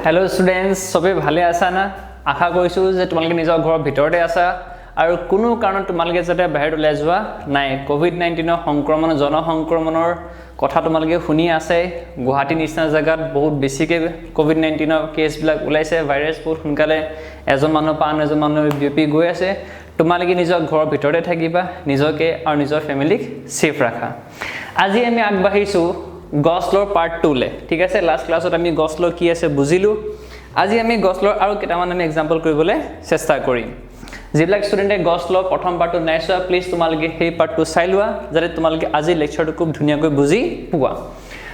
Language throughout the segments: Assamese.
हेलो स्टूडेंट्स सबे भाले आसा ना आशा करिसु जे तुमालके निजर घर भितरते आसा आरो कोनो कारण तुमालके जते बाहिर उলাই যোৱা নাই কোভিড 19 সংক্ৰমণ জন সংক্ৰমণৰ কথা तुमालके শুনি আছে গুৱাহাটী নিচিনা জায়গাত বহুত বেছিকে কোভিড 19 কেছ বিলাক উলাইছে ভাইৰাছ বহুত সোনকালে এজন মানুহ পান এজন মানুহ বিপি গৈ আছে तुमालके निजर घर भितरते থাকিবা নিজকে আৰু নিজৰ ফ্যামিলিক সেফ ৰাখা আজি আমি আগবাঢ়িছো গছলৰ পাৰ্ট 2 লে ঠিক আছে লাষ্ট ক্লাছত আমি গছলৰ কি আছে বুজিলো আজি আমি গছলৰ আৰু কেটামান আমি एग्जांपल কৰিবলৈ চেষ্টা কৰিম जिबलाक स्टूडेंटे गसলৰ প্ৰথম পাৰ্টটো নাইছোৱা প্লিজ তোমালকে সেই পাৰ্টটো চাই লোৱা যাতে তোমালকে আজি লেকচাৰটো খুব ধুনিয়াকৈ বুজি পোৱা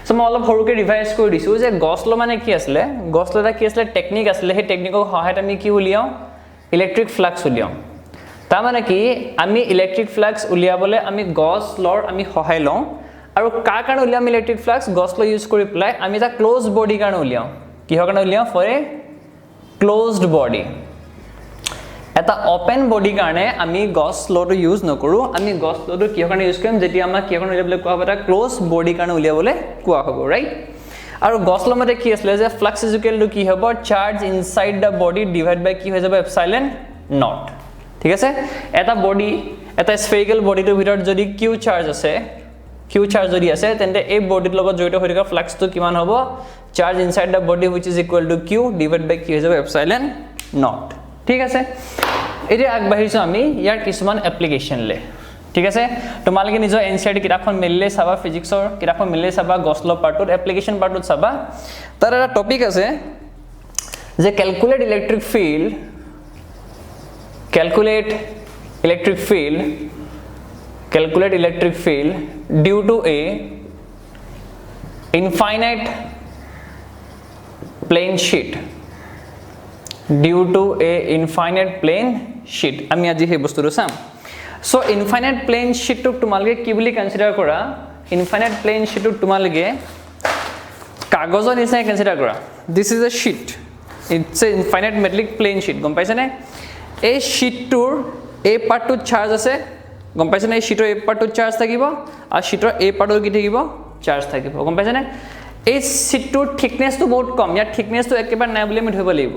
সো মই অলপ হৰুকে ৰিভাইজ কৰি দিছো যে গছল মানে কি আছিল গছলটা কি আছিল টেকনিক আছিল সেই টেকনিকৰ সহায়ত আমি কি উলিয়াও ইলেক্ট্ৰিক ফ্লাক্স উলিয়াও তাৰ মানে কি আমি ইলেক্ট্ৰিক ফ্লাক্স উলিয়াবলে আমি গছলৰ আমি সহায় লওঁ আৰু কাৰ কাৰণে উলিয়াম ইলেক্ট্ৰিক ফ্লাক্স গছল ইউজ কৰি প্লাই আমি এটা ক্লোজ বডি কাৰণে উলিয়াও কিহৰ কাৰণে উলিয়াও ফৰ এ ক্লোজড বডি এটা ওপেন বডি কাৰণে আমি গছ লটো ইউজ নকৰো আমি গছ লটো কিহৰ কাৰণে ইউজ কৰিম যেতি আমাৰ কিহৰ কাৰণে উলিয়াবলে কোৱা হ'ব এটা ক্লোজ বডি কাৰণে উলিয়াবলে কোৱা হ'ব ৰাইট আৰু গছ লমতে কি আছিল যে ফ্লাক্স ইজ ইকুৱেল টু কি হ'ব charge inside the body divide by কি হৈ যাব এপসাইলন নট ঠিক আছে এটা বডি এটা স্ফেৰিকেল বডিটোৰ ভিতৰত যদি কিউ চাৰ্জ আছে কিউ চাৰ্জ যদি আছে তেন্তে এই বডিৰ লগত জড়িত হৈ থকা ফ্লাক্সটো কিমান হ'ব charge inside the body which is equal to Q divide by কি হৈ যাব এপসাইলন নট ঠিক আছে এটি আগবাঢ়িছো আমি ইয়াৰ কিছুমান এপ্লিকেশন লে ঠিক আছে তোমালকে নিজৰ এনসিআৰটি কিতাপখন মিললে চাবা ফিজিক্সৰ কিতাপখন মিললে চাবা গছল পাৰ্টত এপ্লিকেশন পাৰ্টত চাবা তাৰ এটা টপিক আছে যে calculate electric field due to a infinite plane sheet আমি আজি হে বস্তুটো চাম সো ইনফাইনাইট প্লেন শীট টু তোমালকে কি বুলি কনসিডাৰ কৰা ইনফাইনাইট প্লেন শীট টু তোমালকে কাগজৰ নিচিনা কনসিডাৰ কৰা this is a sheet it's a infinite metallic plan sheet গম পাইছানে এই শীটটোৰ এই পাৰ্টটো চাৰ্জ আছে গম পাইছানে এই শীটৰ এই পাৰ্টটো চাৰ্জ থাকিব আৰু শীটৰ এই পাৰ্টৰ কি থাকিব চাৰ্জ থাকিব গম পাইছানে এই শীটটোৰ থিকনেসটো বহুত কম ইয়াৰ থিকনেসটো একেবাৰে নাই বুলি আমি ধৰিব লাগিব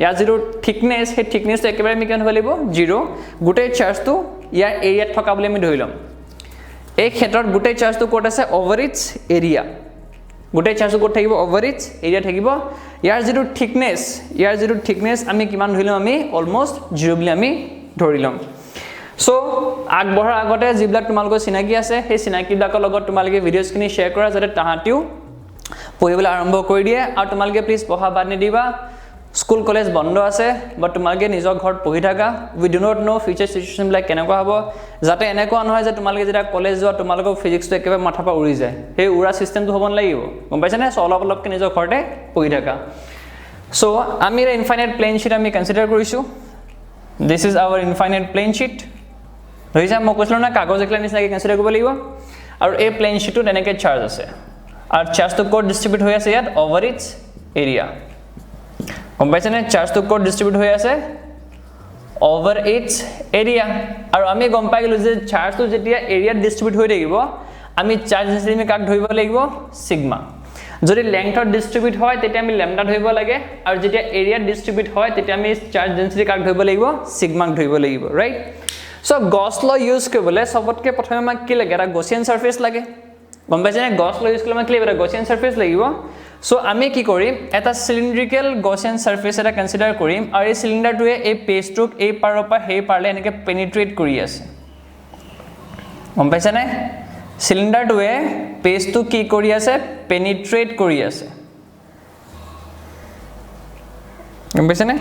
या जीरो थिकनेस हे थिकनेस तो एकेबारे मी केन हलिबो जीरो गुटे चार्ज तो या एरिया थका बोले मी धइलम एक क्षेत्रत गुटे चार्ज तो कोट আছে over it's area Gute charge coat থাকিব ओवर इट्स एरिया থাকিব यार जीरो थिकनेस আমি কিমান ধইলম আমি অলমোস্ট जीरो বুলি আমি ধৰিলম সো আগবঢ়াৰ আগতে জিবলাক তোমালকৈ চিনাকি আছে সেই চিনাকিবিলাকৰ লগত তোমালকে ভিডিওছখিনি শেয়াৰ কৰা যাতে তাহাতিও পঢ়িবলৈ আৰম্ভ কৰি দিয়ে আৰু তোমালকে প্লিজ পঢ়া বাদ নিদিবা স্কুল কলেজ বন্ধ আছে বাট তোমালকে নিজৰ ঘৰত পঢ়ি থাকা we do not know future situation like কেনেকুৱা হ'ব যাতে এনেকুৱা নহয় যে তোমালকে যেটা কলেজ যোৱা তোমালকৰ ফিজিক্সটো একেবাৰে মাথা পা উৰি যায় সেই উৰা সিস্টেমটো হ'ব লাগিব গম পাইছানে সো অলপ অলপকে নিজৰ ঘৰতে পঢ়ি থাকা সো আমি ইনফাইনাইট প্লেন শীট আমি কনসিডাৰ কৰিছো this is our infinite plane sheet ৰহিছা মই কৈছিলো না কাগজ একলা নিচিনাকে কনসিডাৰ কৰিব লাগিব আৰু এই প্লেন শীটটো এনেকে চাৰ্জ আছে আৰু চাৰ্জটো কোড ডিস্ট্ৰিবিউট হৈ আছে ইয়াত ওভাৰ ইটস এৰিয়া গম পাইছানে চাৰ্জ তো কোড ডিস্ট্ৰিবিউট হৈ আছে ওভাৰ ইটস এৰিয়া আৰু আমি গম পাই গলো যে চাৰ্জ তো যেতিয়া এৰিয়া ডিস্ট্ৰিবিউট হৈ থাকিব আমি চাৰ্জ ডেন্সিটি কাক ধৰিব লাগিব সিগমা যদি লেংথত ডিস্ট্ৰিবিউট হয় তেতিয়া আমি ল্যামডা ধৰিব লাগে আৰু যেতিয়া এৰিয়া ডিস্ট্ৰিবিউট হয় তেতিয়া আমি চাৰ্জ ডেন্সিটি কাক ধৰিব লাগিব সিগমাক ধৰিব লাগিব ৰাইট সো গছ ল ইউজ কৰিবলৈ সবতকে প্ৰথমে আমাক কি লাগে এটা গছিয়ান সাৰফেস লাগে গম পাইছানে গছ ল ইউজ কৰিবলৈ আমাক কি লাগে গছিয়ান সাৰফেস লাগিব সো আমি কি কৰিম এটা সিলিন্ড্ৰিকেল গছিয়ান সাৰফেস এটা কনসিডাৰ কৰিম আৰু এই সিলিন্ডাৰটোৱে এই পেজটোক এই পাৰৰ পৰা সেই পাৰলে এনেকে পেনিট্ৰেট কৰি আছে গম পাইছানে সিলিন্ডাৰটোৱে পেজটো কি কৰি আছে পেনিট্ৰেট কৰি আছে গম পাইছানে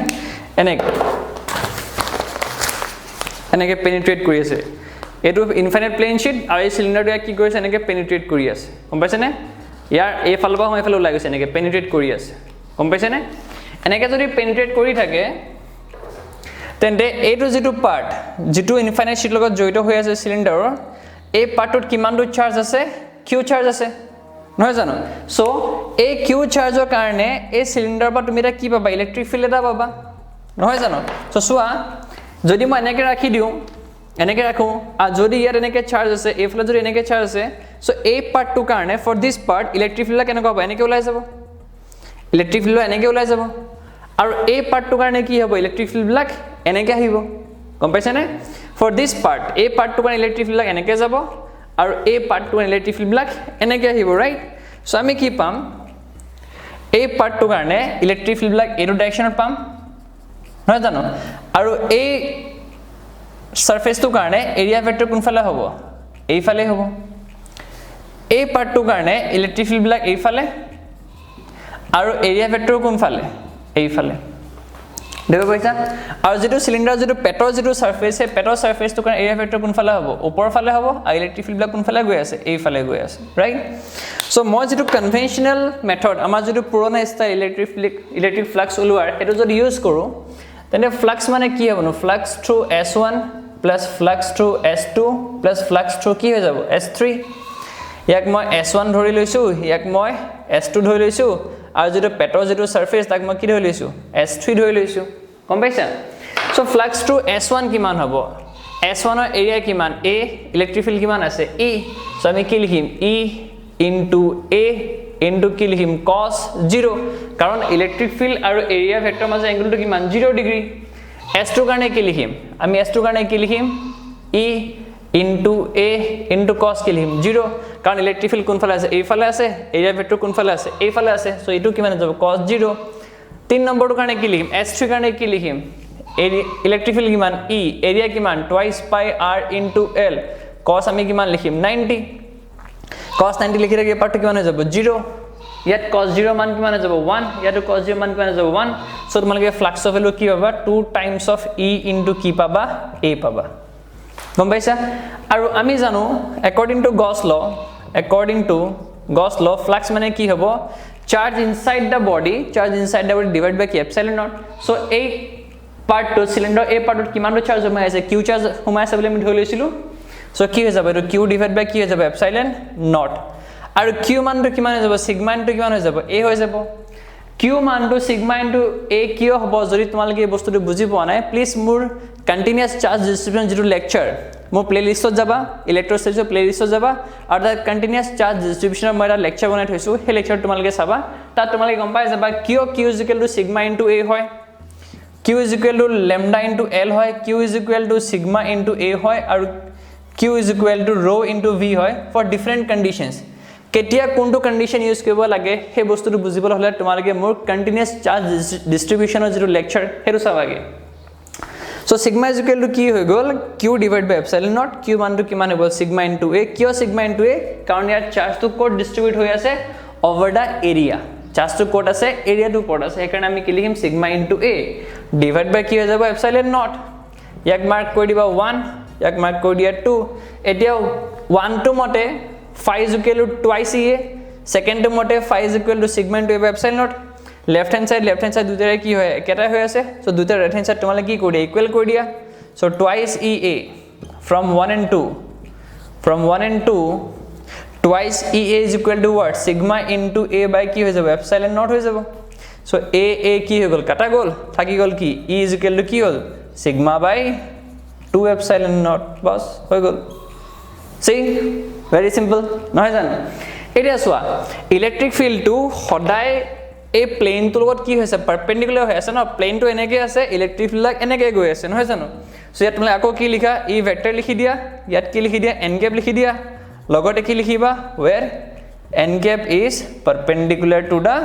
এনেকে পেনিট্ৰেট কৰি আছে এটো ইনফাইনাইট প্লেন শীট আৰু এই সিলিন্ডাৰটোৱে কি কৰিছে এনেকে পেনিট্ৰেট কৰি আছে গম পাইছানে यार ए फालबा हम एफाल ওলাই গৈছে এনেকে পেনিট্ৰেট কৰি আছে গম পাইছে নে এনেকে যদি পেনিট্ৰেট কৰি থাকে তেন্তে এটো যেটো পাৰ্ট যেটো ইনফাইনাইট শীট লগত জড়িত হৈ আছে সিলিন্ডাৰৰ এই পাৰ্টত কিমানটো চাৰ্জ আছে কিউ চাৰ্জ আছে নহয় জানো সো এই কিউ চাৰ্জৰ কাৰণে এই সিলিন্ডাৰ পৰা তুমি এটা কি পাবা ইলেক্ট্ৰিক ফিল্ড এটা পাবা নহয় জানো সো সোৱা যদি মই এনেকে ৰাখি দিও এনেকে ৰাখো আৰু যদি ইয়াত এনেকে চাৰ্জ আছে এফালে যদি এনেকে চাৰ্জ আছে সো এই পাৰ্টটো কাৰণে for this part electric field কেনেকুৱা হ'ব এনেকে ওলাই যাব ইলেক্ট্ৰিক ফিল্ড এনেকৈ ওলাই যাব আৰু এই পাৰ্টটোৰ কাৰণে কি হ'ব ইলেক্ট্ৰিক ফিল্ডবিলাক এনেকৈ আহিব গম পাইছেনে ফৰ দিছ পাৰ্ট এই পাৰ্টটোৰ কাৰণে ইলেক্ট্ৰিক ফিল্ডবিলাক এনেকৈ যাব আৰু এই পাৰ্টটোৰ কাৰণে ইলেক্ট্ৰিক ফিল্ডবিলাক এনেকৈ আহিব ৰাইট চ' আমি কি পাম এই পাৰ্টটোৰ কাৰণে ইলেক্ট্ৰিক ফিল্ডবিলাক এইটো ডাইৰেকশ্যনত পাম নহয় জানো আৰু এই সাৰফেসটোৰ কাৰণে এৰিয়া ভেক্টৰ কোনফালে হ'ব এইফালে হ'ব এই পাৰ্টটোৰ কাৰণে ইলেক্ট্ৰিক ফিল্ডবিলাক এইফালে আৰু এৰিয়া ভেক্টৰ কোনফালে এইফালে দেখো পাইছা আৰু যেটো সিলিন্ডাৰ যেটো পেটৰ যেটো সাৰফেস হে পেটৰ সাৰফেসটোৰ কাৰণে এৰিয়া ভেক্টৰ কোনফালে হ'ব ওপৰৰ ফালে হ'ব আৰু ইলেক্ট্ৰিক ফিল্ডবিলাক কোনফালে গৈ আছে এইফালে গৈ আছে ৰাইট সো মই যেটো কনভেনশনাল মেথড আমাৰ যেটো পুৰণা ষ্টাইল ইলেক্ট্ৰিক ফ্লাক্স ওলোৱাৰ এটো যদি ইউজ কৰো তেনে ফ্লাক্স মানে কি হ'ব ন flux through S1 plus flux through S2 plus flux through কি হৈ যাব S3 ইয়াক মই S1 ধৰি লৈছো ইয়াক মই S2 ধৰি লৈছো আৰু যেটো পেটৰ যেটো সাৰফেস তাক মই কি ধৰি লৈছো S3 ধৰি লৈছো গম পাইছা সো flux through S1 কিমান হ'ব S1 ৰ এৰিয়া কিমান A ইলেক্ট্ৰিক ফিল্ড কিমান আছে E সো আমি কি লিখিম E into A into কি লিখিম cos 0 কাৰণ ইলেক্ট্ৰিক ফিল্ড আৰু এৰিয়া ভেক্টৰ মাজৰ এংগলটো কিমান 0 ডিগ্ৰী S2 কাৰণে কি লিখিম আমি S2 কাৰণে কি লিখিম E into A into cos কি লিখিম 0 কাৰণ ইলেক্ট্ৰিক ফিল্ড কোনফালে আছে এইফালে আছে এৰিয়া ভেক্টৰ কোনফালে আছে এইফালে আছে সো এটো কিমান যাব cos 0 3 নম্বৰটো কাৰণে কি লিখিম S3 কাৰণে কি লিখিম ইলেক্ট্ৰিক ফিল্ড কিমান E এৰিয়া কিমান twice pi r into L cos আমি কিমান লিখিম 90 cos 90 লিখি ৰাখি পাৰ্টটো কিমান হৈ যাব 0 ইয়াত cos 0 মান কিমান হৈ যাব 1 ইয়াত cos 0 মান কিমান হৈ যাব 1 সো তোমালোকে ফ্লাক্স অফ ভ্যালু কি পাবা 2 টাইমস অফ E into কি পাবা A পাবা গম পাইছা আৰু আমি জানো according to Gauss law flux মানে কি হ'ব charge inside the body divided by কি epsilon naught সো এই পাৰ্টটো সিলিন্ডাৰ এই পাৰ্টত কিমানটো চাৰ্জ সোমাই আছে q চাৰ্জ সোমাই আছে বুলি আমি ধৰি লৈছিলো সো কি হৈ যাব এটো q divided by কি হৈ যাব epsilon naught আৰু q মানটো কিমান হৈ যাব সিগমা ইনটু কিমান হৈ যাব a হৈ যাব q মানটো সিগমা ইনটু a কিয় হ'ব যদি তোমালোকে এই বস্তুটো বুজি পোৱা নাই প্লিজ মোৰ কন্টিনিউয়াস চাৰ্জ ডিস্ট্ৰিবিউশন যেটো লেকচাৰ মোৰ প্লেলিষ্টত যাবা ইলেক্ট্ৰোস্ট্যাটিক্সৰ প্লেলিষ্টত যাবা আৰু তাৰ কন্টিনিউয়াস চাৰ্জ ডিস্ট্ৰিবিউশনৰ মই এটা লেকচাৰ বনাই থৈছো সেই লেকচাৰ তোমালোকে চাবা তাত তোমালোকে গম পাই যাবা কিয় q সিগমা ইনটু a হয় q lambda into l হয় q sigma into a হয় আৰু q rho into v হয় for different conditions কেতিয়া কোনটো কন্ডিশন ইউজ কৰিব লাগে হে বস্তুটো বুজিবলৈ হলে তোমালোকে মোৰ কন্টিনিউয়াস চাৰ্জ ডিস্ট্ৰিবিউশনৰ যেটো লেকচাৰ হেতু চাবাগে সো সিগমা কি হৈ গল q divided by epsilon naught q মানটো কিমান হ'ব সিগমা into a কিয় সিগমা into a কাৰণ ইয়াৰ চাৰ্জটো কোড ডিস্ট্ৰিবিউট হৈ আছে ওভাৰ দা এৰিয়া চাৰ্জটো কোড আছে এৰিয়াটো কোড আছে সেইকাৰণে আমি কি লিখিম sigma into a divide by কি হৈ যাব epsilon naught ইয়াক মাৰ্ক কৰি দিবা 1 ইয়াক মাৰ্ক কৰি দিয়া 2 এতিয়া 1 টো মতে phi is equal to twice a second to mote phi is equal to sigma into a by epsilon naught left hand side দুটাৰে কি হয় একেটা হৈ আছে সো দুটা right hand side তোমালে কি কৰি ইকুৱেল কৰি দিয়া so twice ea from 1 and 2 twice ea is equal to what sigma into a by কি হৈ যাব epsilon naught হৈ যাব সো a কি হৈ গল কাটা গল থাকি গল কি e is equal to কি হল sigma by 2 epsilon naught বস হৈ গল see very simple নহয় জানো এটা সোয়া ইলেক্ট্ৰিক ফিল্ড টু সদায় এই প্লেন টু লগত কি হৈছে পাৰপেন্ডিকুলাৰ হৈ আছে ন প্লেন টু এনেকৈ আছে ইলেক্ট্ৰিক ফিল্ড লাগ এনেকৈ গৈ আছে নহয় জানো সো ইয়াত তুমি আকৌ কি লিখা ই ভেক্টৰ লিখি দিয়া ইয়াত কি লিখি দিয়া n cap লিখি দিয়া লগতে কি লিখিবা where n cap is perpendicular to the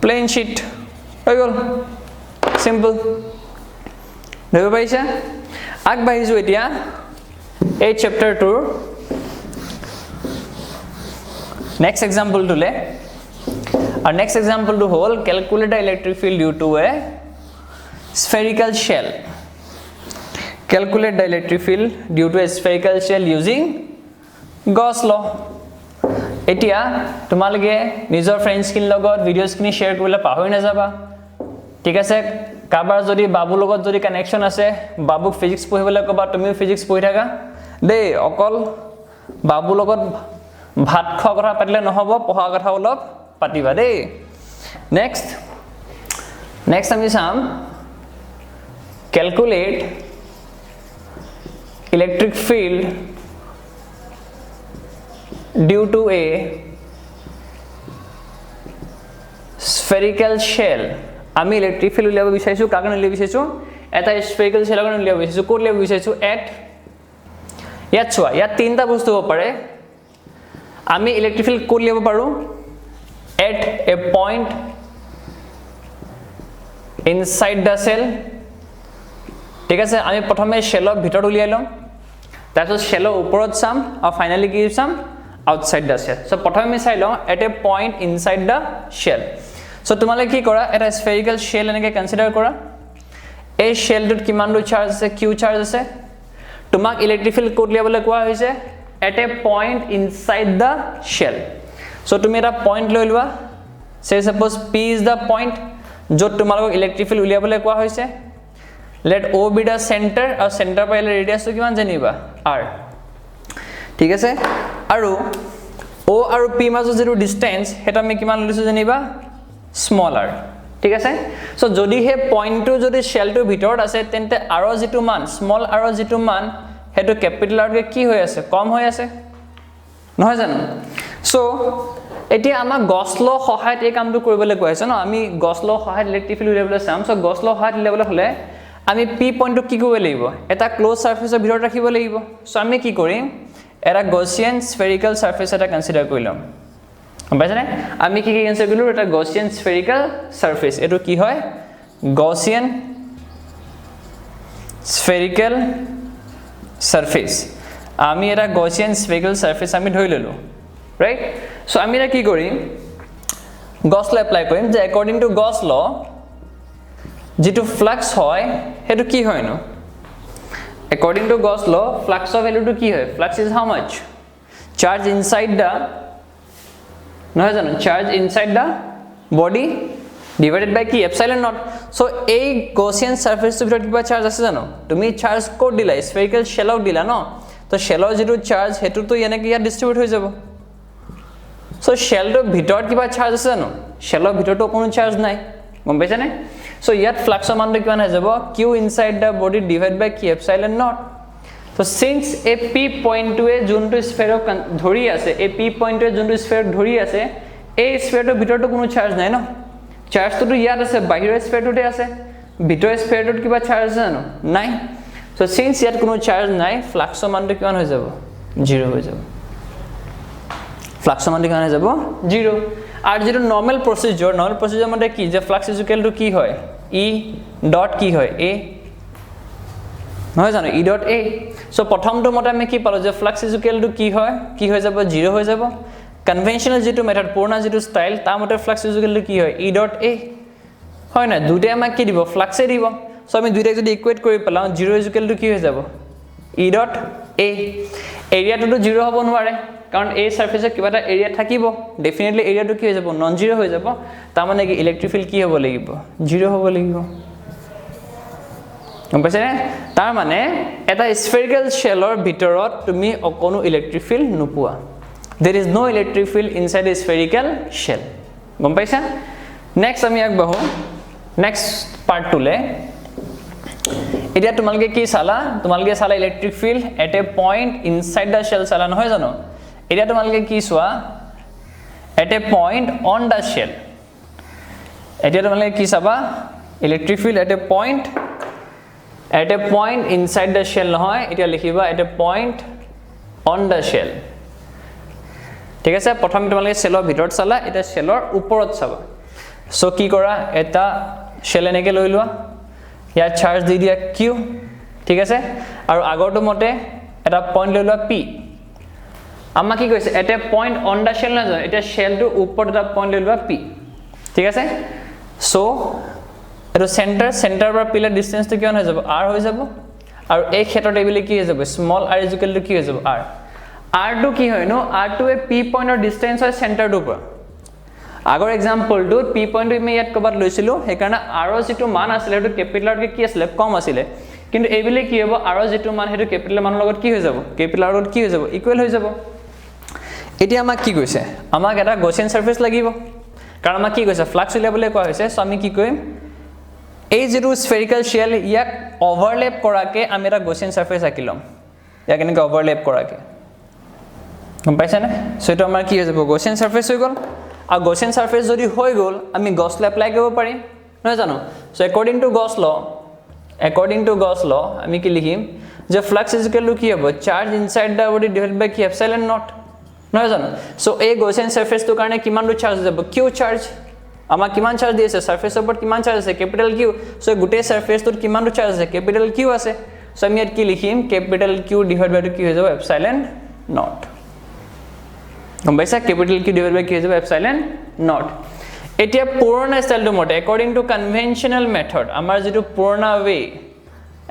plane sheet হৈ গল সিম্পল দেখো পাইছা আগবাঢ়িছো এতিয়া এই chapter 2 next example to le our next example to whole calculate the electric field due to a spherical shell calculate the electric field due to a spherical shell using Gauss law etia tumalage nijor friends kin logot videos kini share korila pahoi na jaba ঠিক আছে কাবাৰ যদি বাবু লগত যদি কানেকশন আছে বাবুক ফিজিক্স পঢ়িবলৈ কবা তুমি ফিজিক্স পঢ়ি থাকা দে অকল বাবু লগত ভাত খোৱা কথা পাতিলে নহব পঢ়া কথা অলপ পাতিবা দেই নেক্সট আমি চাম calculate electric field due to a spherical shell আমি ইলেক্ট্ৰিক ফিল্ড উলিয়াব বিচাৰিছো কাকন উলিয়াব বিচাৰিছো এটা স্ফেৰিকেল শেল কাকন উলিয়াব বিচাৰিছো ক'ত উলিয়াব বিচাৰিছো এট ইয়াত চোৱা ইয়াত তিনটা বস্তু হ'ব পাৰে আমি ইলেক্ট্ৰিক ফিল্ড ক'ত উলিয়াব পাৰো at a point inside the shell ঠিক আছে আমি প্ৰথমে শেলৰ ভিতৰত উলিয়াই লম তাৰপিছত শেলৰ ওপৰত চাম আৰু ফাইনালি কি চাম outside the shell so প্ৰথমে আমি চাই লওঁ at a point inside the shell so তোমালে কি কৰা এটা spherical shell এনেকে কনসিডাৰ কৰা এই শেলটোত কিমানটো চাৰ্জ আছে q চাৰ্জ আছে তোমাক ইলেক্ট্ৰিক ফিল্ড ক'ত উলিয়াবলৈ কোৱা হৈছে at a point inside the shell so তুমি এটা পইণ্ট লৈ লোৱা say suppose p is the point য'ত তোমালোকক ইলেক্ট্ৰিক ফিল্ড উলিয়াবলৈ কোৱা হৈছে let o be the center আৰু center পৰা ৰেডিয়াছটো কিমান জানিবা r ঠিক আছে আৰু o আৰু p মাজৰ যিটো ডিসটেন্স হেটা আমি কিমান লৈছো জানিবা স্মল r ঠিক আছে সো যদি হে পইণ্টটো যদি শেলটোৰ ভিতৰত আছে তেন্তে r যিটো মান স্মল r যিটো মান হেটো ক্যাপিটাল r কে কি হৈ আছে কম হৈ আছে নহয় জানো সো এতিয়া আমাৰ গছ ল সহায়ত এই কামটো কৰিবলৈ কোৱা হৈছে ন আমি গছ ল সহায়ত ইলেক্ট্ৰিক ফিল্ড উলিয়াবলৈ চাম সো গছ ল সহায়ত উলিয়াবলৈ হলে আমি p পইণ্টটো কি কৰিব লাগিব এটা ক্লোজ সাৰফেসৰ ভিতৰত ৰাখিব লাগিব সো আমি কি কৰিম এটা গসিয়ান স্ফেৰিকেল সাৰফেস এটা কনসিডাৰ কৰিলাম বুজিছানে আমি কি কনসিডাৰ কৰিলো এটা গসিয়ান স্ফেৰিকেল সাৰফেস এটো কি হয় গসিয়ান স্ফেৰিকেল সাৰফেস আমি এটা গসিয়ান স্ফেৰিকেল সাৰফেস আমি ধৰি ললো ৰাইট সো আমি এটা কি কৰিম গস ল এপ্লাই কৰিম যে একৰ্ডিং টু গস ল যেটো ফ্লাক্স হয় হেটো কি হয় নো according to Gauss law flux of value to ki hoy flux is how much charge inside the no jano charge inside the body divided by ki epsilon naught so a Gaussian surface to bhitor kiba charge ase jano tumi charge code dila spherical shell ok dila no to shell or jitu charge hetu to yene ki ya distribute hoy jabo so shell to bhitor kiba charge ase jano shell or bhitor to kono charge nai gom paise ne so yet flux amount kiman hai jabo q inside the body divided by k epsilon naught so since a p point to a junto sphere dhori ase a p point to a junto sphere dhori ase a sphere to bhitor to kono charge nai no charge to yat ase bahir sphere to te ase bhitor sphere to kiba charge jano nai so since yat kono charge nai flux amount kiman hoy jabo 0 hoy jabo flux amount kiman hoy jabo 0 আর যেটো নরমাল প্রসিডিউর মানে কি যে ফ্লাক্স ইকুয়াল টু কি হয় ই ডট কি হয় এ নহয় জানো ই ডট এ সো প্রথমটো মতে আমি কি পালো যে ফ্লাক্স ইকুয়াল টু কি হৈ যাব 0 হৈ যাব কনভেনশনাল যেটো মেথড পুরনা যেটো স্টাইল তা মতে ফ্লাক্স ইকুয়াল টু কি হয় ই ডট এ হয় না দুটাই আমাক কি দিব ফ্লাক্সে দিব সো আমি দুটাই যদি ইকুয়েট কৰি পেলাও 0 ইকুয়াল টু কি হৈ যাব ই ডট এ এরিয়াটো তো 0 হ'ব নোৱাৰে কাৰণ এই সাৰফেসে কিবা এটা এৰিয়া থাকিব ডেফিনেটলি এৰিয়াটো কি হৈ যাব নন জিৰো হৈ যাব তাৰ মানে কি ইলেক্ট্ৰিক ফিল্ড কি হ'ব লাগিব 0 হ'ব লাগিব গম পাইছে নে তাৰ মানে এটা স্ফেৰিকেল শেলৰ ভিতৰত তুমি অকনো ইলেক্ট্ৰিক ফিল্ড নোপোৱা there is no electric field inside a spherical shell গম পাইছা নেক্সট আমি আগবাঢ়ো নেক্সট পাৰ্ট টুলে এতিয়া তোমালকে কি চালা তোমালকে চালা electric field at a point inside the shell চালা নহয় জানো এটা তোমালকে কি সোয়া at a point on the shell এটা তোমালকে কি চাবা electric field at a point inside the shell নহয় এটা লিখিবা at a point on the shell ঠিক আছে প্ৰথমে তোমালকে শেলৰ ভিতৰত চালা এটা শেলৰ ওপৰত চাবা সো কি কৰা এটা শেল এনেকে লৈ লোৱা ইয়াৰ চাৰ্জ দি দিয়া q ঠিক আছে আৰু আগৰটো মতে এটা পইণ্ট লৈ লোৱা p আমা কি কৈছে at a point on the shell না এটা শেলটো ওপৰত এটা পইণ্ট লৈ লোৱা p ঠিক আছে সো এটো সেন্টাৰ পৰা পিলাৰ ডিসটেন্সটো কিমান হৈ যাব r হৈ যাব আৰু এই ক্ষেত্ৰত এইবলি কি হৈ যাব স্মল r ইকুৱেল টু কি হৈ যাব r r টু কি হয় নো r টু এ p পইণ্টৰ ডিসটেন্স হয় সেন্টাৰটোৰ পৰা আগৰ এক্সাম্পলটো p পইণ্টটো আমি ইয়াত কবাত লৈছিলো হেকাৰণে r ৰ যেটো মান আছিল হেটো ক্যাপিটালৰকে কি আছিল কম আছিল কিন্তু এইবলি কি হ'ব r ৰ যেটো মান হেটো ক্যাপিটাল মানৰ লগত কি হৈ যাব ক্যাপিটালৰ লগত কি হৈ যাব ইকুৱেল হৈ যাব এতিয়া আমাক কি কৈছে আমাক এটা গসিয়ান সাৰফেস লাগিব কাৰণ আমাক কি কৈছে ফ্লাক্স উলিয়াবলৈ কোৱা হৈছে সো আমি কি কৰিম এই যেটো স্ফেৰিকেল শেল ইয়াক ওভাৰল্যাপ কৰাকে আমি এটা গসিয়ান সাৰফেস আঁকিলম ইয়াক এনেকৈ ওভাৰল্যাপ কৰাকে গম পাইছানে সো এটা আমাৰ কি হৈ যাব গসিয়ান সাৰফেস হৈ গল আৰু গছিয়ান সাৰফেস যদি হৈ গল আমি গছ ল এপ্লাই কৰিব পাৰিম নহয় জানো সো অ্যাকর্ডিং টু গছ ল আমি কি লিখিম যে ফ্লাক্স ইজ ইকুয়াল টু কি হ'ব charge inside the body divided by কি এপসাইলন নট নহয় জানো সো এই গছিয়ান সাৰফেস তো কাৰণে কিমান টো চাৰ্জ যাব কিউ চাৰ্জ আমাক কিমান চাৰ্জ দি আছে সাৰফেসৰ ওপৰত কিমান চার্জ আছে ক্যাপিটাল কিউ সো গোটেই সারফেসটোত কিমান টো চার্জ আছে ক্যাপিটাল কিউ আছে সো আমি ইয়াত কি লিখিম ক্যাপিটাল কিউ ডিভাইড বাই কি হৈ যাব এপসাইলন নট গম পাইছা ক্যাপিটাল কিউ ডিভাইড বাই কি হৈ যাব এপসাইলন নট এতিয়া পুৰণা স্টাইলটো মতে অ্যাকৰ্ডিং টু কনভেনশনাল মেথড আমাৰ যেটো পুৰণা ৱে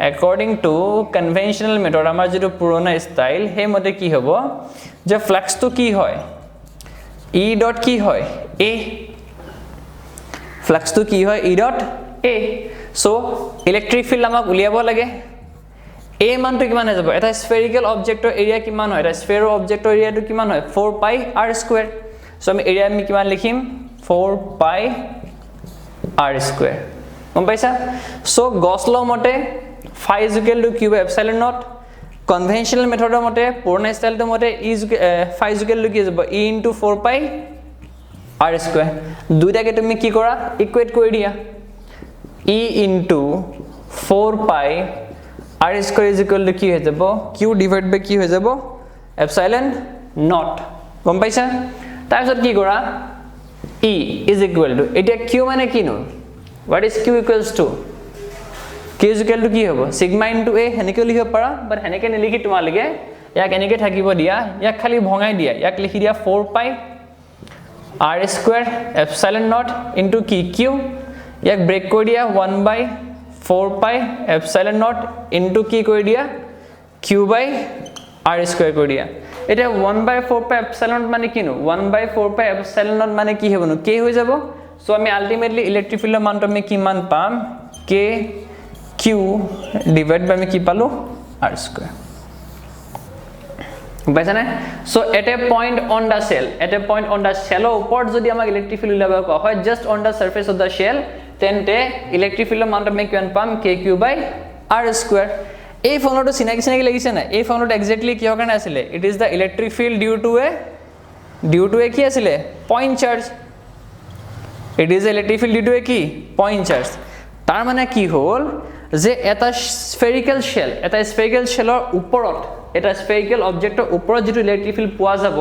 অ্যাকৰ্ডিং টু কনভেনশনাল মেথড আমাৰ যেটো পুৰণা স্টাইল হে মতে কি হ'ব যে ফ্লাক্স তো কি হয় ই ডট কি হয় এ ফ্লাক্স তো কি হয় E dot A so electric field আমাক উলিয়াব লাগে এ মানটো কিমান হৈ যাব এটা স্ফেৰিকেল অবজেক্টৰ এৰিয়া কিমান হয় এটা স্ফেয়াৰ অবজেক্টৰ এৰিয়াটো কিমান হয় 4 পাই r স্কয়াৰ সো আমি এৰিয়া আমি কিমান লিখিম 4 পাই r স্কয়াৰ গম পাইছা সো গছ ল মতে phi is equal to q by epsilon naught conventional method মতে পুৰণা স্টাইলটো মতে phi is equal to কি যাব e into 4 pi r square দুইটাকে তুমি কি কৰা ইকুৱেট কৰি দিয়া e into 4 pi r square is equal to কি হৈ যাব q divided by কি হৈ যাব epsilon naught গম পাইছা তাৰপিছত কি কৰা e is equal to এতিয়া q মানে কিনো what is q equals to q is equal to কি হ'ব sigma into a হেনেকে লিখিব পাৰা বাট হেনেকে নিলিখি তোমালগে ইয়াক এনেকে থাকিব দিয়া ইয়াক খালি ভঙাই দিয়া ইয়াক লিখি দিয়া 4 pi r square epsilon naught into কি q ইয়াক ব্ৰেক কৰি দিয়া 1 by 4 pi epsilon naught into কি কৰি দিয়া q by r square কৰি দিয়া এটা 1 by 4 pi epsilon মানে কিনো 1 by 4 pi epsilon naught মানে কি হ'বনো k হৈ যাব সো আমি আলটিমেটলি ইলেক্ট্ৰিক ফিল্ডৰ মানটো আমি কিমান পাম k q ডিভাইড বাই আমি কি পালো r square বুঝাইছা না so at a point on the shell ওপৰত যদি আমাক ইলেক্ট্ৰিক ফিল্ড উলাব কোৱা হয় just on the surface of the shell তেন্তে ইলেক্ট্ৰিক ফিল্ডৰ মানটো আমি কিমান পাম kq বাই r স্কয়াৰ এই ফৰ্মুলাটো চিনাকি লাগিছে না এই ফৰ্মুলাটো এক্স্যাক্টলি কিহৰ কাৰণে আছিল it is the electric field due to a কি আছিল point charge it is electric field due to a কি পইণ্ট চাৰ্জ তাৰ মানে কি হ'ল যে এটা স্ফেৰিকেল শেলৰ ওপৰত এটা স্ফেৰিকেল অবজেক্টৰ ওপৰত যেটো ইলেক্ট্ৰিক ফিল্ড পোৱা যাব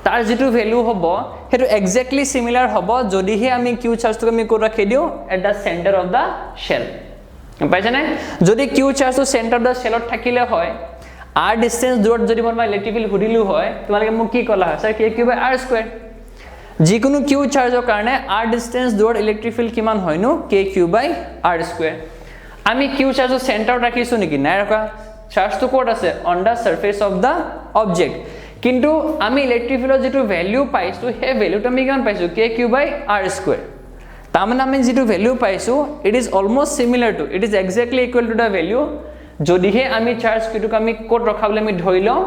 তাৰ যেটো ভ্যালু হ'ব হেতু এক্স্যাক্টলি সিমিলাৰ হ'ব যদিহে আমি কিউ চাৰ্জটো আমি ক'ত ৰাখি দিও at the centre of the shell পাইছা না যদি কিউ চাৰ্জটো সেন্টাৰ অফ দা শেলত থাকিলে হয় r ডিসটেন্স দূৰত যদি মই ইলেক্ট্ৰিক ফিল্ড হুদিলু হয় তোমালোকে মোক কি কলা হয় স্যাৰ kq বাই r স্কয়াৰ যিকোনো কিউ চাৰ্জৰ কাৰণে r ডিসটেন্স দূৰত ইলেক্ট্ৰিক ফিল্ড কিমান হয়নো kq বাই r স্কয়াৰ আমি কিউ চাৰ্জৰ সেন্টাৰত ৰাখিছো নেকি নাই ৰাখা চাৰ্জটো ক'ত আছে on the surface of da object কিন্তু আমি ইলেক্ট্ৰিক ফিল্ডৰ যেটো ভ্যালু পাইছো হে ভ্যালুটো আমি কিমান পাইছো kq বাই r স্কয়াৰ তামানে আমি যেটো ভ্যালু পাইছো it is almost similar to it is exactly equal to the value যদিহে আমি চাৰ্জ কিটো আমি ক'ত ৰখাবলে আমি ধৰি লওঁ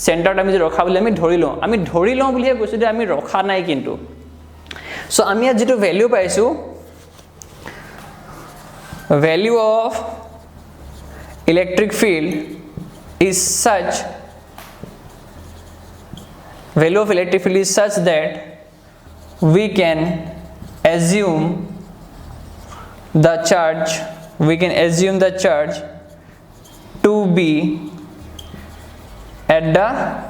সেন্টাৰত আমি যে ৰখাবলে আমি ধৰি লওঁ বুলিহে কৈছো যে আমি ৰখা নাই কিন্তু সো আমি যেটো ভ্যালু পাইছো value of electric field is such that we can assume the charge to be at the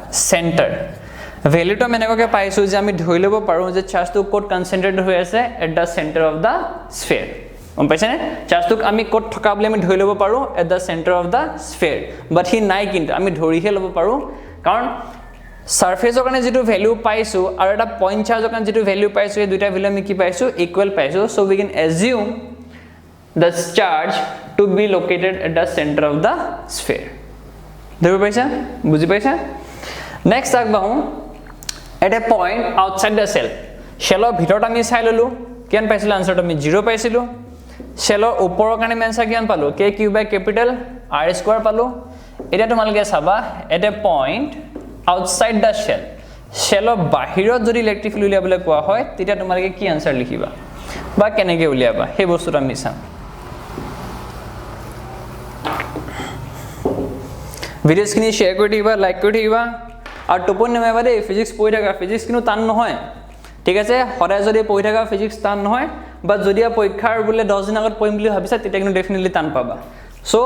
center value to mane ko paisu je ami dhoi lebo paru je charge to code concentrated hoy ase at the center of the sphere পাইছে না চাৰ্জটোক আমি ক'ত থকা বুলি আমি ধৰি ল'ব পাৰো at the centre of the sphere but হি নাই কিন্তু আমি ধৰিহে ল'ব পাৰো কাৰণ সাৰফেসৰ কাৰণে যেটো ভ্যালু পাইছো আৰু এটা পইণ্ট চাৰ্জৰ কাৰণে যেটো ভ্যালু পাইছো এই দুটা ভ্যালু আমি কি পাইছো ইকুৱেল পাইছো so we can assume the charge to be located at the center of the sphere ধৰি পাইছা বুজি পাইছা নেক্সট আগবাহু at a point outside the cell শেলৰ ভিতৰত আমি চাই ললো কিমান পাইছিল আনসাৰটো আমি 0 পাইছিলো শেলৰ ওপৰৰ কাৰণে আনসাৰ কিমান পালো kq বাই ক্যাপিটাল r স্কয়াৰ পালো এটা তোমালকে চাবা at a point outside the shell শেলৰ বাহিৰত যদি ইলেক্ট্ৰিক ফিল্ড উলিয়াবলে কোৱা হয় তেতিয়া তোমালকে কি আনসাৰ লিখিবা বা কেনেকে উলিয়াবা সেই বস্তুটো আমি চাম ভিডিওস খিনি শেয়াৰ কৰি দিবা লাইক কৰি দিবা আৰু টোপনি নেমাবা দে ফিজিক্স পঢ়ি থাকা ফিজিক্স কিনো টান নহয় ঠিক আছে সদায় যদি পঢ়ি থকা ফিজিক্স টান নহয় বা যদি পৰীক্ষাৰ বুলে 10 দিন আগত পঢ়িম বুলি ভাবিছা তেতিয়া কিন্তু ডেফিনেটলি টান পাবা so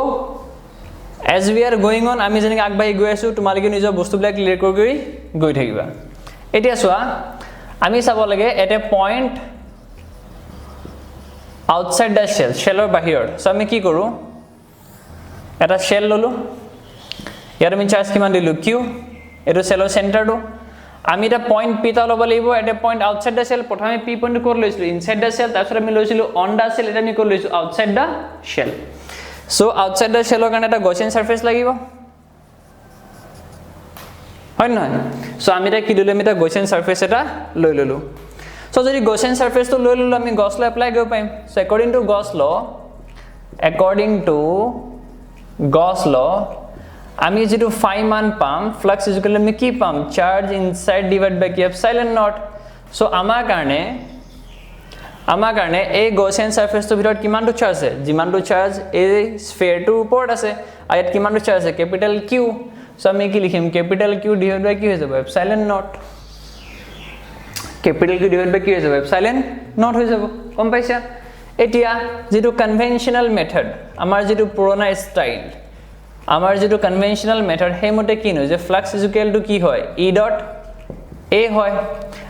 as we are going on আমি যেনেকৈ আগবাঢ়ি গৈ আছো তোমালোকে নিজৰ বস্তুবিলাক ক্লিয়াৰ কৰি গৈ থাকিবা এতিয়া চোৱা আমি চাব লাগে at a point outside the shell শেলৰ বাহিৰত সো আমি কি কৰো এটা শেল ললো ইয়াত আমি চাৰ্জ কিমান দিলো q এটো শেলৰ চেন্টাৰটো আমি এটা পইণ্ট p টা ল'ব লাগিব at a point outside the shell প্ৰথমে p পইণ্টটো ক'ত লৈছিলো ইনসাইড দ্য শেল তাৰপিছত আমি লৈছিলো অন দ্য শেল এটা আমি ক'ত লৈছো outside the shell so outside the শেলৰ কাৰণে এটা গচিয়ান সাৰফেস লাগিব হয় নহয় সো আমি এটা কি দিলো আমি এটা গচিয়ান সাৰফেস এটা লৈ ললো সো যদি গচিয়ান সাৰফেসটো লৈ ললো আমি গছ ল এপ্লাই কৰিব পাৰিম সো according to গছ ল আমি যেটো ফাই মান পাম ফ্লাক্স ইকুয়াল আমি কি পাম চার্জ ইনসাইড ডিভাইড বাই কি এপসাইলন নট সো আমাৰ কাৰণে এই গচিয়ান সাৰফেসটোৰ ভিতৰত কিমানটো চাৰ্জ আছে যিমানটো চাৰ্জ এই স্ফিয়াৰটোৰ ওপৰত আছে আৰু ইয়াত কিমানটো চাৰ্জ আছে ক্যাপিটাল Q সো আমি কি লিখিম ক্যাপিটাল Q ডিভাইড বাই কি হৈ যাব epsilon naught capital Q divide by কি হৈ যাব এপসাইলন নট হৈ যাব কম পাইছা এতিয়া যেটো কনভেনশনাল মেথড আমাৰ যেটো পুৰণা স্টাইল আমাৰ যেটো কনভেনশনাল মেথড হেমতে কি নয় যে ফ্লাক্স ইকুয়াল টু কি হয় E ডট A হয়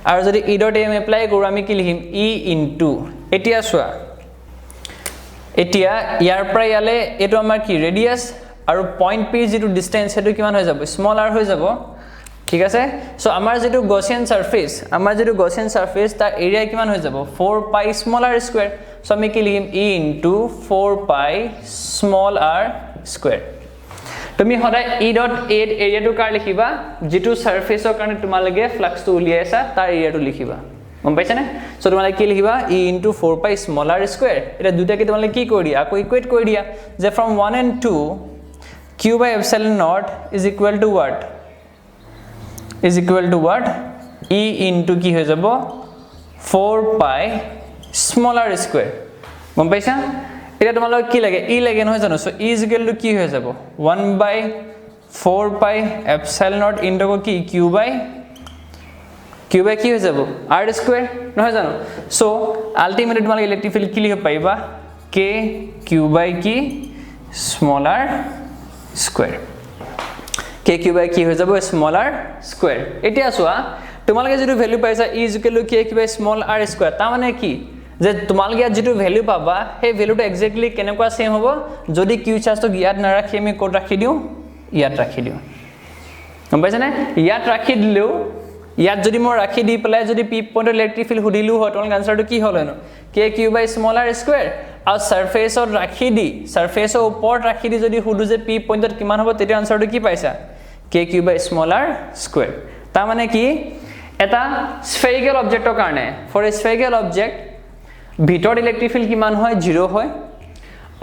আৰু যদি E ডট A এপ্লাই কৰো আমি কি লিখিম E ইনটু এতিয়া সোয়া এতিয়া ইয়াৰ পৰা ইয়ালে এটো আমাৰ কি ৰেডিয়াস আৰু পইণ্ট P যেটো ডিসটেন্স হেতু কিমান হৈ যাব স্মল r হৈ যাব ঠিক আছে সো আমাৰ যেটো গচিয়ান সাৰফেস তাৰ এৰিয়া কিমান হৈ যাব 4 পাই স্মল r স্কয়াৰ সো আমি কি লিখিম E ইনটু 4 পাই স্মল r স্কয়াৰ তুমি সদায় E ডট A এৰিয়াটো কাৰ লিখিবা যেটো সাৰফেসৰ কাৰণে তোমালগে ফ্লাক্সটো উলিয়াইছা তাৰ এৰিয়াটো লিখিবা গম পাইছা নে সো তোমালগে কি লিখিবা E ইনটু 4 পাই স্মল r স্কয়াৰ এটা দুটাকে তোমালগে কি কৰি দিয়া আকৌ ইকুৱেট কৰি দিয়া যে from 1 and 2 q by epsilon naught is equal to what E into কি হৈ যাব 4 pi small r square গম পাইছা এটা তোমালক কি লাগে E লাগে নহয় জানো so E is equal to কি হৈ যাব 1 by 4 pi epsilon naught into কি q by কি হৈ যাব r square নহয় জানো সো আলটিমেটলি তোমালক ইলেক্ট্ৰিক ফিল্ড কি লিখিব পাইবা k q by কি small r square k q by কি হৈ যাব small r square এতিয়া সোয়া তোমালকে যেটো ভ্যালু পাইছা E is equal to k q by small r square তা মানে কি যে তোমালকে যেটো ভ্যালু পাবা হে ভ্যালুটো এক্স্যাক্টলি কেনেকুৱা সেম হ'ব যদি q চাৰ্জটো ইয়াত না ৰাখি আমি কোড ৰাখি দিও ইয়াত ৰাখি দিও গম পাইছা নে ইয়াত ৰাখি দিলেও ইয়াত যদি মই ৰাখি দি পেলাই যদি p পইণ্টৰ ইলেক্ট্ৰিক ফিল্ড হুদিলু হয় তোমাল আনসাৰটো কি হ'ল হেনো k q by small r square আৰু সাৰফেসৰ ৰাখি দি সাৰফেসৰ ওপৰত ৰাখি দি যদি হুদু যে p পইণ্টত কিমান হ'ব তেতিয়া আনসাৰটো কি পাইছা k q by small r square তা মানে কি এটা স্ফেৰিকেল অবজেক্টৰ কাৰণে ফৰ এ স্ফেৰিকেল অবজেক্ট ভিতৰত ইলেক্ট্ৰিক ফিল্ড কিমান হয় 0 হয়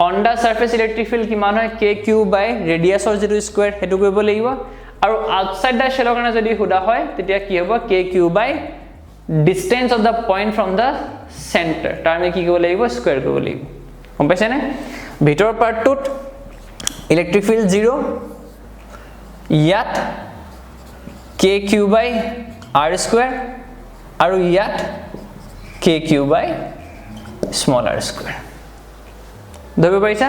on the surface electric field কিমান হয় kq বাই ৰেডিয়াসৰ যেটো স্কয়াৰ হেতু কৰিব লাগিব আৰু আউটসাইড দা শেলৰ কাৰণে যদি হুদা হয় তেতিয়া কি হ'ব kq by distance of the point from the centre তাৰ আমি কি কৰিব লাগিব স্কয়াৰ কৰিব লাগিব গম পাইছে নে ভিতৰ পাৰ্টটোত ইলেক্ট্ৰিক ফিল্ড 0 ইয়াত kq বাই r স্কয়াৰ আৰু ইয়াত kq বাই small r square ধৰিব পাৰিছা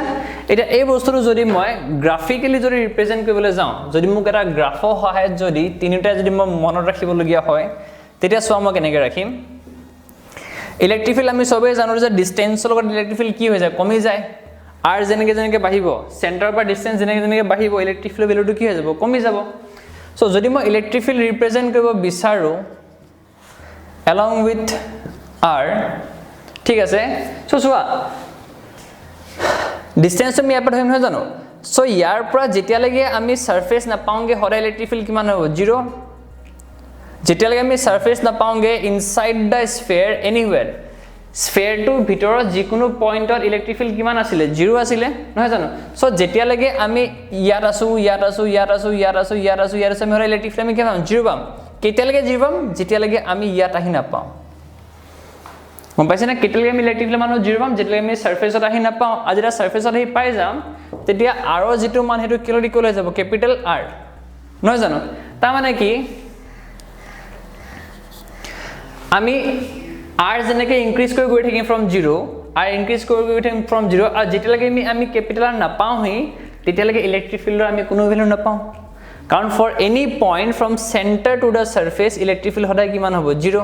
এটা এই বস্তুটো যদি মই গ্ৰাফিক্যালি যদি ৰিপ্ৰেজেন্ট কৰিবলৈ যাওঁ যদি মোক এটা গ্ৰাফৰ সহায়ত যদি তিনিটা যদি মই মনত ৰাখিবলগীয়া হয় তেতিয়া সোৱা মই কেনেকৈ ৰাখিম ইলেক্ট্ৰিক ফিল্ড আমি সবে জানো যে ডিসটেন্সৰ লগত ইলেক্ট্ৰিক ফিল্ড কি হৈ যায় কমি যায় r যেনেকৈ বাঢ়িব সেন্টাৰ পৰা ডিসটেন্স যেনেকৈ বাঢ়িব ইলেক্ট্ৰিক ফিল্ড ভ্যালুটো কি হৈ যাব কমি যাব সো যদি মই ইলেক্ট্ৰিক ফিল্ড ৰিপ্ৰেজেন্ট কৰিব বিচাৰো along with r ঠিক আছে সো সোৱা ডিসটেন্স আমি ইয়াৰ পৰা ধৰিম নহয় জানো সো ইয়াৰ পৰা যেতিয়ালৈকে আমি সাৰফেস না পাওঁগে হৰা ইলেক্ট্ৰিক ফিল্ড কিমান হ'ব 0 যেতিয়ালৈকে আমি সাৰফেস না পাওঁগে ইনসাইড দা স্ফিয়াৰ এনিৱেৰ স্ফিয়াৰটোৰ ভিতৰত যিকোনো পইণ্টত ইলেক্ট্ৰিক ফিল্ড কিমান আছিল 0 আছিল নহয় জানো সো যেতিয়ালৈকে আমি ইয়াত আছো আমি হৰা ইলেক্ট্ৰিক ফিল্ড আমি কি পাম 0 পাম কেতিয়ালৈকে 0 পাম যেতিয়ালৈকে আমি ইয়াত আহি না পাওঁ গম পাইছে না কেতিয়ালৈকে আমি ইলেক্ট্ৰিক ফিল্ড মান 0 পাম যেতিয়ালৈকে আমি সাৰফেসত আহি না পাওঁ আজি এটা সাৰফেসত আহি পাই যাম তেতিয়া r যেটো মান হেতু কিলো ইকুৱেল হৈ যাব ক্যাপিটাল R নহয় জানো তা মানে কি আমি r যেনেকৈ ইনক্ৰিজ কৰি গৈ থাকিম ফ্ৰম 0 r ইনক্ৰিজ কৰি গৈ থাকিম ফ্ৰম 0 আৰু যেতিয়ালৈকে আমি কেপিটেল r নাপাওঁহি তেতিয়ালৈকে ইলেক্ট্ৰিক ফিল্ডৰ আমি কোনো ভ্যালু নাপাওঁ কাৰণ for any point from centre to the surface electric field সদায় কিমান হ'ব 0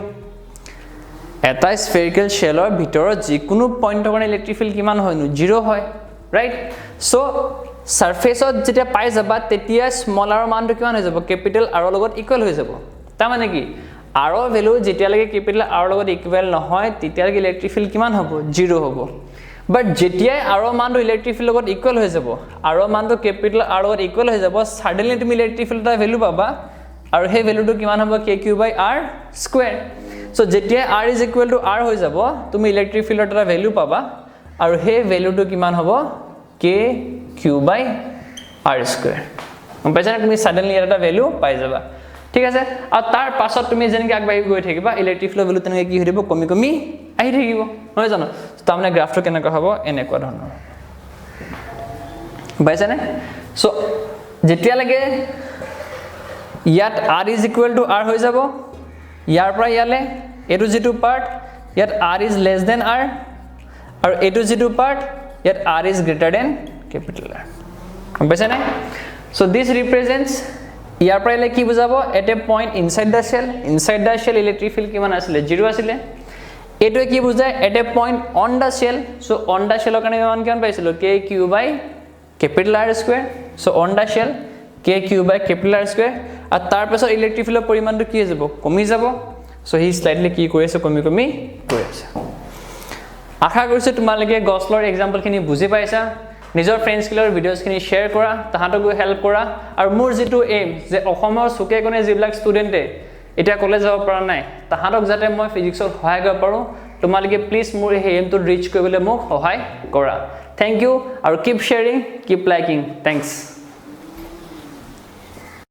এটা স্ফেৰিকেল শেলৰ ভিতৰত যিকোনো পইণ্টৰ কাৰণে ইলেক্ট্ৰিক ফিল্ড কিমান হয়নো 0 হয় ৰাইট সো সাৰফেসত যেতিয়া পাই যাবা তেতিয়া স্মল r মানটো কিমান হৈ যাব কেপিটেল r লগত ইকুৱেল হৈ যাব তাৰ মানে কি r ৰ ভ্যালু যেতিয়ালৈকে কেপিটেল r লগত ইকুৱেল নহয় তেতিয়ালৈকে ইলেক্ট্ৰিক ফিল্ড কিমান হ'ব 0 হ'ব বাট যেতিয়াই r ৰ মানটো ইলেক্ট্ৰিক ফিল্ড লগত ইকুৱেল হৈ যাব r ৰ মানটো কেপিটেল r লগত ইকুৱেল হৈ যাব সাডেনলি তুমি ইলেক্ট্ৰিক ফিল্ডৰ ভ্যালু পাবা আৰু সেই ভ্যালুটো কিমান হ'ব kq/r²। সো যেতিয়া r is equal to r হৈ যাব তুমি ইলেক্ট্ৰিক ফিল্ডৰ এটা ভ্যালু পাবা আৰু সেই ভ্যালুটো কিমান হ'ব kq/r²। গম পাইছা তুমি সাডেনলি এটা ভ্যালু পাই যাবা ঠিক আছে আৰু তাৰ পাছত তুমি যেনেকৈ আগবাঢ়ি গৈ থাকিবা ইলেক্ট্ৰিক ফিল্ডৰ ভ্যালু তেনেকৈ কি হৈ যাব কমি কমি আহি থাকিব নহয় জানো তো মানে গ্ৰাফটো কেনেকৈ হ'ব এনেকুৱা ধৰণৰ পাইছানে সো যেতিয়া লাগে ইয়াত r is equal to r হৈ যাব ইয়াৰ পৰা ইয়ালে এটো যেটো পাৰ্ট ইয়াত r is less than r আৰু এটো যেটো পাৰ্ট ইয়াত r is greater than capital R গম পাইছানে সো দিস ৰিপ্ৰেজেন্টস ইয়াৰ পৰা কি বুজাব at a point inside the shell electric field কিমান আছিল 0 আছিল এটো কি বুজায় at a point on the shell so on the শেলৰ কাৰণে মান কিমান পাইছিল kq/R²। So on the shell kq/R² আৰু তাৰ পাছত ইলেক্ট্ৰিক ফিল্ডৰ পৰিমাণটো কি হৈ যাব কমি যাব সো হি স্লাইডলি কি কৰি আছে কমি কমি গৈ আছে আশা কৰিছো তোমালোকে গছলৰ এক্সাম্পলখিনি বুজি পাইছা নিজৰ ফ্ৰেন্ডছ কিলৰ ভিডিঅ'ছখিনি শেয়াৰ কৰা তাহাঁতকো হেল্প কৰা আৰু মোৰ যেটো এম যে অসমৰ সুকে কোনে যিবিলাক ষ্টুডেণ্টে এটা কলেজ যাব পৰা নাই তাহাঁতক যাতে মই ফিজিক্সত সহায় কৰিব পাৰো তোমালোকে প্লিজ মোৰ এই এমটো ৰিচ কৰিবলৈ মোক সহায় কৰা থ্যাংক ইউ আৰু keep sharing keep liking thanks